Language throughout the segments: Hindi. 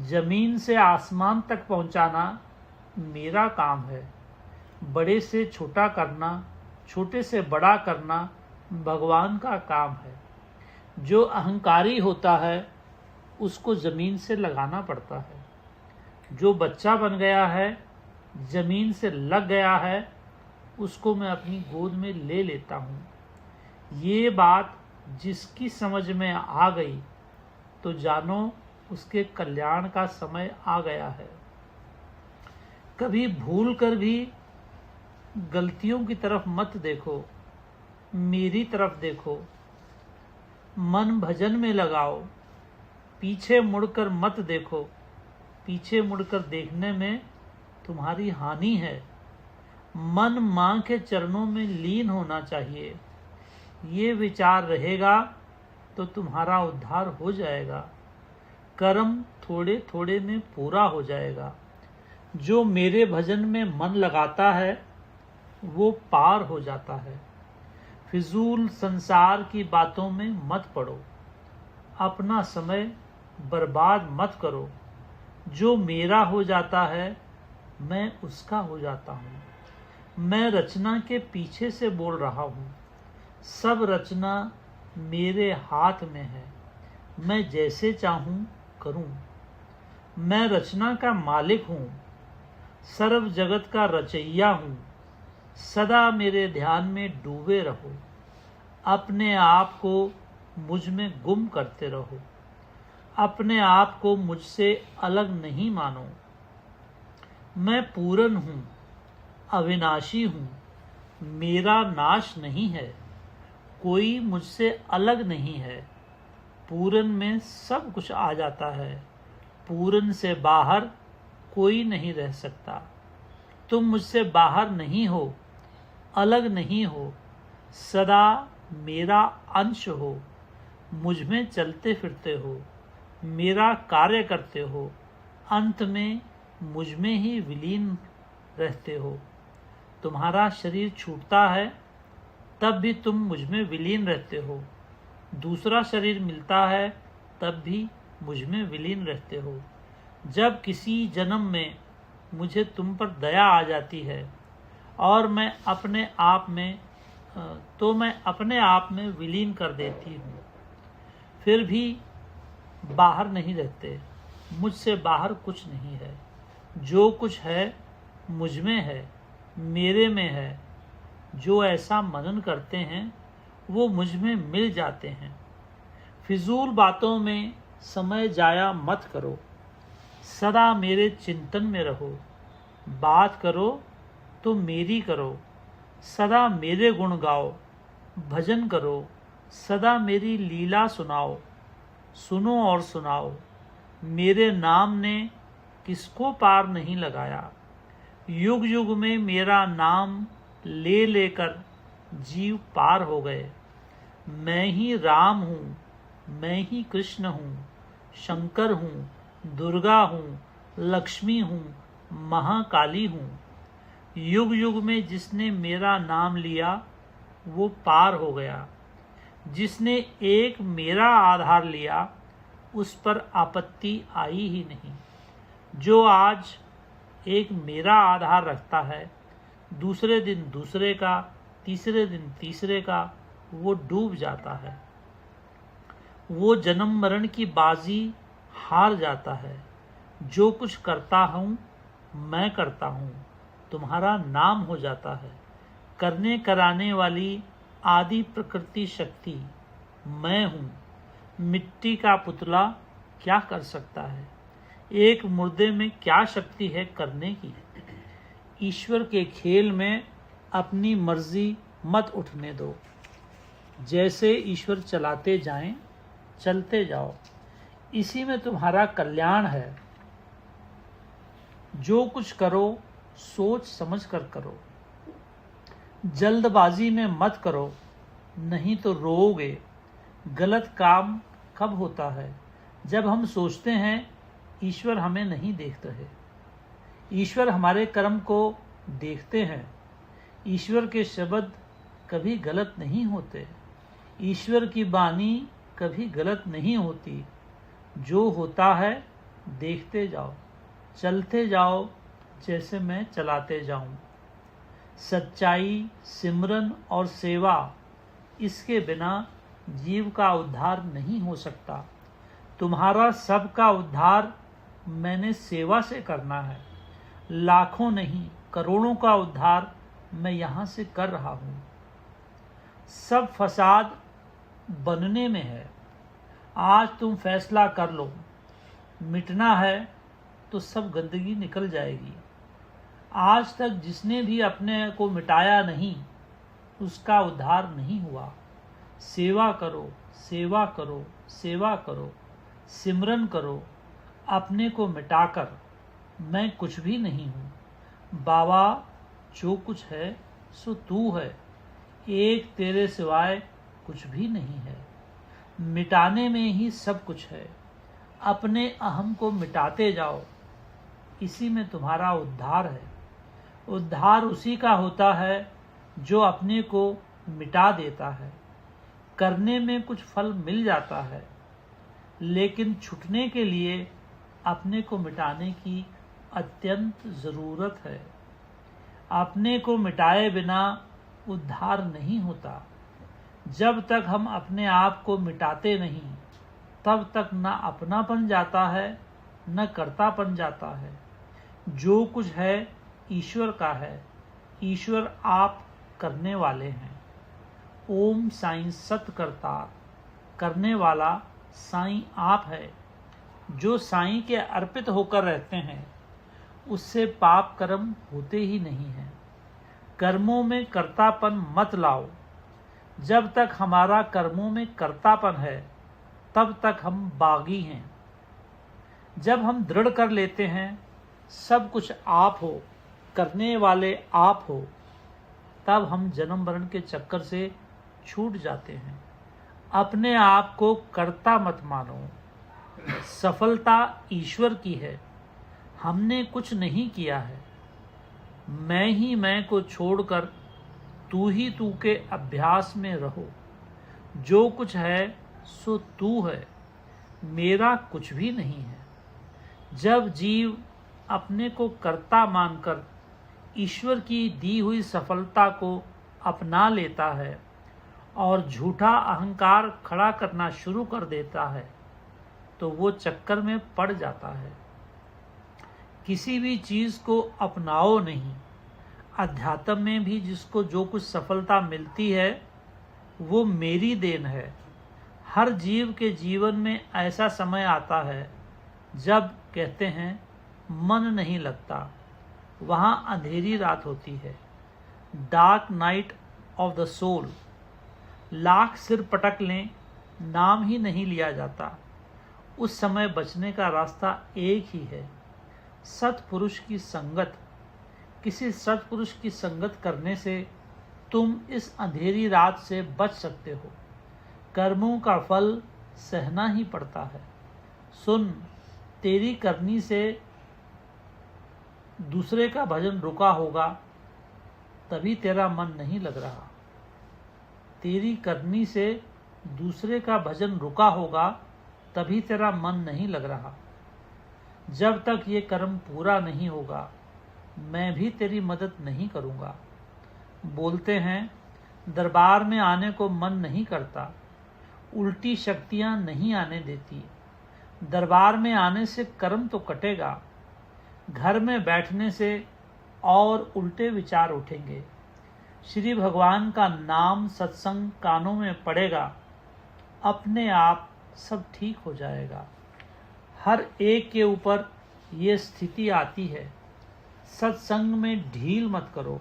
जमीन से आसमान तक पहुंचाना मेरा काम है। बड़े से छोटा करना, छोटे से बड़ा करना भगवान का काम है। जो अहंकारी होता है उसको जमीन से लगाना पड़ता है। जो बच्चा बन गया है, जमीन से लग गया है, उसको मैं अपनी गोद में ले लेता हूँ। ये बात जिसकी समझ में आ गई तो जानो उसके कल्याण का समय आ गया है। कभी भूल कर भी गलतियों की तरफ मत देखो, मेरी तरफ देखो। मन भजन में लगाओ, पीछे मुड़कर मत देखो। पीछे मुड़कर देखने में तुम्हारी हानि है। मन मां के चरणों में लीन होना चाहिए। ये विचार रहेगा तो तुम्हारा उद्धार हो जाएगा। कर्म थोड़े थोड़े में पूरा हो जाएगा। जो मेरे भजन में मन लगाता है वो पार हो जाता है। फिजूल संसार की बातों में मत पड़ो। अपना समय बर्बाद मत करो। जो मेरा हो जाता है मैं उसका हो जाता हूँ। मैं रचना के पीछे से बोल रहा हूँ। सब रचना मेरे हाथ में है। मैं जैसे चाहूँ करूँ। मैं रचना का मालिक हूँ। सर्व जगत का रचैया हूँ। सदा मेरे ध्यान में डूबे रहो। अपने आप को मुझ में गुम करते रहो। अपने आप को मुझसे अलग नहीं मानो। मैं पूर्ण हूँ, अविनाशी हूँ। मेरा नाश नहीं है। कोई मुझसे अलग नहीं है। पूर्ण में सब कुछ आ जाता है। पूर्ण से बाहर कोई नहीं रह सकता। तुम मुझसे बाहर नहीं हो, अलग नहीं हो। सदा मेरा अंश हो। मुझ में चलते फिरते हो। मेरा कार्य करते हो। अंत में मुझ में ही विलीन रहते हो। तुम्हारा शरीर छूटता है तब भी तुम मुझ में विलीन रहते हो। दूसरा शरीर मिलता है तब भी मुझ में विलीन रहते हो। जब किसी जन्म में मुझे तुम पर दया आ जाती है और मैं अपने आप में विलीन कर देती हूँ। फिर भी बाहर नहीं रहते। मुझसे बाहर कुछ नहीं है। जो कुछ है मुझ में है, मेरे में है। जो ऐसा मनन करते हैं वो मुझ में मिल जाते हैं। फिजूल बातों में समय जाया मत करो। सदा मेरे चिंतन में रहो। बात करो तो मेरी करो। सदा मेरे गुण गाओ। भजन करो। सदा मेरी लीला सुनाओ। सुनो और सुनाओ। मेरे नाम ने किसको पार नहीं लगाया। युग युग में मेरा नाम ले लेकर जीव पार हो गए। मैं ही राम हूँ, मैं ही कृष्ण हूँ, शंकर हूँ, दुर्गा हूँ, लक्ष्मी हूँ, महाकाली हूँ। युग युग में जिसने मेरा नाम लिया वो पार हो गया। जिसने एक मेरा आधार लिया उस पर आपत्ति आई ही नहीं। जो आज एक मेरा आधार रखता है, दूसरे दिन दूसरे का, तीसरे दिन तीसरे का, वो डूब जाता है। वो जन्म मरण की बाजी हार जाता है। जो कुछ करता हूँ मैं करता हूँ, तुम्हारा नाम हो जाता है। करने कराने वाली आदि प्रकृति शक्ति मैं हूँ। मिट्टी का पुतला क्या कर सकता है। एक मुर्दे में क्या शक्ति है करने की। ईश्वर के खेल में अपनी मर्जी मत उठने दो। जैसे ईश्वर चलाते जाएं, चलते जाओ। इसी में तुम्हारा कल्याण है। जो कुछ करो सोच समझ कर करो। जल्दबाजी में मत करो, नहीं तो रोओगे। गलत काम कब होता है? जब हम सोचते हैं ईश्वर हमें नहीं देख रहे। ईश्वर हमारे कर्म को देखते हैं। ईश्वर के शब्द कभी गलत नहीं होते। ईश्वर की वाणी कभी गलत नहीं होती। जो होता है देखते जाओ, चलते जाओ जैसे मैं चलाते जाऊं। सच्चाई, सिमरन और सेवा, इसके बिना जीव का उद्धार नहीं हो सकता। तुम्हारा सबका उद्धार मैंने सेवा से करना है। लाखों नहीं, करोड़ों का उद्धार मैं यहाँ से कर रहा हूँ। सब फसाद बनने में है। आज तुम फैसला कर लो, मिटना है तो सब गंदगी निकल जाएगी। आज तक जिसने भी अपने को मिटाया नहीं, उसका उद्धार नहीं हुआ। सेवा करो, सेवा करो, सेवा करो, सिमरन करो अपने को मिटाकर। मैं कुछ भी नहीं हूँ बाबा, जो कुछ है सो तू है। एक तेरे सिवाय कुछ भी नहीं है। मिटाने में ही सब कुछ है। अपने अहम को मिटाते जाओ, इसी में तुम्हारा उद्धार है। उद्धार उसी का होता है जो अपने को मिटा देता है। करने में कुछ फल मिल जाता है, लेकिन छूटने के लिए अपने को मिटाने की अत्यंत ज़रूरत है। अपने को मिटाए बिना उद्धार नहीं होता। जब तक हम अपने आप को मिटाते नहीं, तब तक न अपनापन जाता है न कर्तापन जाता है। जो कुछ है ईश्वर का है। ईश्वर आप करने वाले हैं। ओम साईं सत करतार, करने वाला साईं आप है। जो साईं के अर्पित होकर रहते हैं, उससे पाप कर्म होते ही नहीं हैं। कर्मों में कर्तापन मत लाओ। जब तक हमारा कर्मों में कर्तापन है, तब तक हम बागी हैं। जब हम दृढ़ कर लेते हैं सब कुछ आप हो, करने वाले आप हो, तब हम जन्म मरण के चक्कर से छूट जाते हैं। अपने आप को कर्ता मत मानो। सफलता ईश्वर की है। हमने कुछ नहीं किया है। मैं ही मैं को छोड़कर तू ही तू के अभ्यास में रहो। जो कुछ है सो तू है, मेरा कुछ भी नहीं है। जब जीव अपने को कर्ता मानकर ईश्वर की दी हुई सफलता को अपना लेता है और झूठा अहंकार खड़ा करना शुरू कर देता है, तो वो चक्कर में पड़ जाता है। किसी भी चीज़ को अपनाओ नहीं। अध्यात्म में भी जिसको जो कुछ सफलता मिलती है, वो मेरी देन है। हर जीव के जीवन में ऐसा समय आता है जब कहते हैं मन नहीं लगता। वहाँ अंधेरी रात होती है, dark night of the soul. Lakh सिर पटक लें, नाम ही नहीं लिया जाता। उस समय बचने का रास्ता एक ही है, सत्पुरुष की संगत। किसी सत्पुरुष की संगत करने से तुम इस अंधेरी रात से बच सकते हो। कर्मों का फल सहना ही पड़ता है। सुन, तेरी करनी से दूसरे का भजन रुका होगा, तभी तेरा मन नहीं लग रहा। तेरी करनी से दूसरे का भजन रुका होगा, तभी तेरा मन नहीं लग रहा। जब तक ये कर्म पूरा नहीं होगा, मैं भी तेरी मदद नहीं करूँगा। बोलते हैं दरबार में आने को मन नहीं करता, उल्टी शक्तियाँ नहीं आने देती। दरबार में आने से कर्म तो कटेगा, घर में बैठने से और उल्टे विचार उठेंगे। श्री भगवान का नाम सत्संग कानों में पड़ेगा, अपने आप सब ठीक हो जाएगा। हर एक के ऊपर ये स्थिति आती है। सत्संग में ढील मत करो।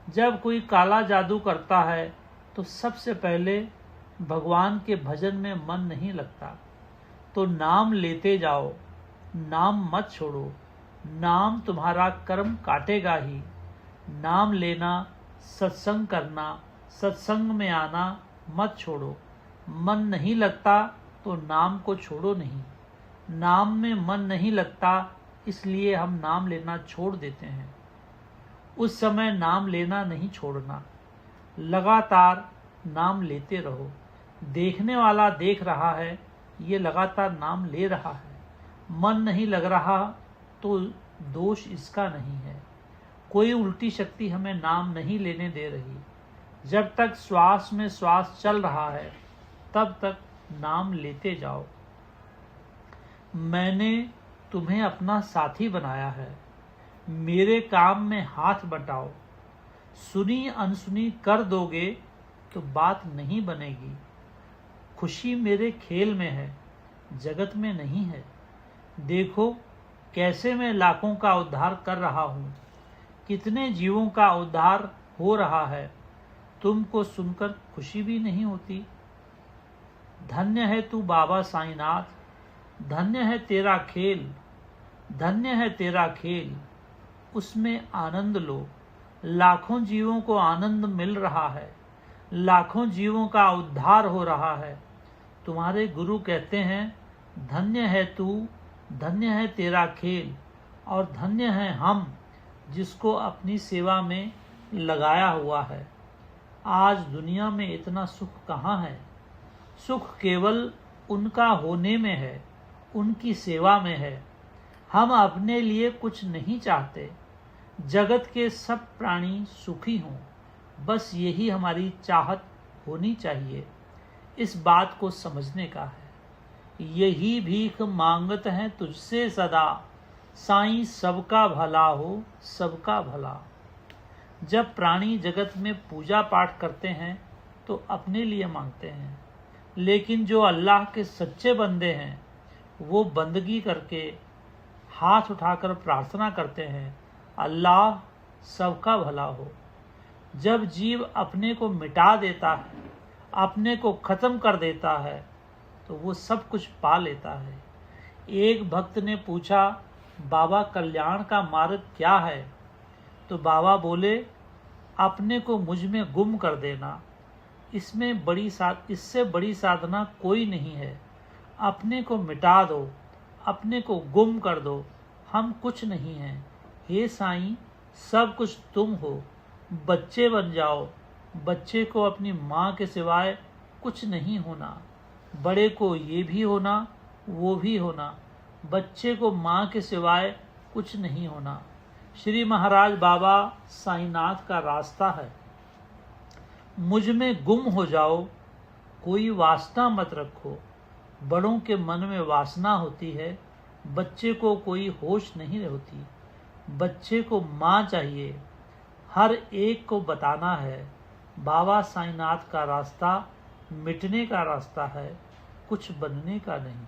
जब कोई काला जादू करता है तो सबसे पहले भगवान के भजन में मन नहीं लगता, तो नाम लेते जाओ, नाम मत छोड़ो। नाम तुम्हारा कर्म काटेगा ही। नाम लेना, सत्संग करना, सत्संग में आना मत छोड़ो। मन नहीं लगता तो नाम को छोड़ो नहीं। नाम में मन नहीं लगता, इसलिए हम नाम लेना छोड़ देते हैं। उस समय नाम लेना नहीं छोड़ना, लगातार नाम लेते रहो। देखने वाला देख रहा है, ये लगातार नाम ले रहा है। मन नहीं लग रहा तो दोष इसका नहीं है। कोई उल्टी शक्ति हमें नाम नहीं लेने दे रही। जब तक श्वास में श्वास चल रहा है तब तक नाम लेते जाओ। मैंने तुम्हें अपना साथी बनाया है, मेरे काम में हाथ बटाओ। सुनी अनसुनी कर दोगे तो बात नहीं बनेगी। खुशी मेरे खेल में है, जगत में नहीं है। देखो कैसे मैं लाखों का उद्धार कर रहा हूँ, कितने जीवों का उद्धार हो रहा है। तुमको सुनकर खुशी भी नहीं होती। धन्य है तू बाबा साईनाथ, धन्य है तेरा खेल, धन्य है तेरा खेल। उसमें आनंद लो। लाखों जीवों को आनंद मिल रहा है, लाखों जीवों का उद्धार हो रहा है। तुम्हारे गुरु कहते हैं धन्य है तू, धन्य है तेरा खेल, और धन्य है हम जिसको अपनी सेवा में लगाया हुआ है। आज दुनिया में इतना सुख कहाँ है? सुख केवल उनका होने में है, उनकी सेवा में है। हम अपने लिए कुछ नहीं चाहते। जगत के सब प्राणी सुखी हों, बस यही हमारी चाहत होनी चाहिए। इस बात को समझने का है। यही भीख मांगत हैं तुझसे सदा, साईं सबका भला हो, सबका भला। जब प्राणी जगत में पूजा पाठ करते हैं तो अपने लिए मांगते हैं, लेकिन जो अल्लाह के सच्चे बंदे हैं वो बंदगी करके हाथ उठाकर प्रार्थना करते हैं, अल्लाह सबका भला हो। जब जीव अपने को मिटा देता है, अपने को खत्म कर देता है, तो वो सब कुछ पा लेता है। एक भक्त ने पूछा, बाबा कल्याण का मार्ग क्या है? तो बाबा बोले, अपने को मुझ में गुम कर देना। इससे बड़ी साधना कोई नहीं है। अपने को मिटा दो, अपने को गुम कर दो। हम कुछ नहीं हैं। हे साईं, सब कुछ तुम हो। बच्चे बन जाओ। बच्चे को अपनी माँ के सिवाय कुछ नहीं होना। बड़े को ये भी होना, वो भी होना। बच्चे को माँ के सिवाय कुछ नहीं होना। श्री महाराज बाबा साईनाथ का रास्ता है। मुझ में गुम हो जाओ, कोई वासना मत रखो। बड़ों के मन में वासना होती है, बच्चे को कोई होश नहीं होती। बच्चे को माँ चाहिए। हर एक को बताना है, बाबा साईनाथ का रास्ता मिटने का रास्ता है, कुछ बनने का नहीं।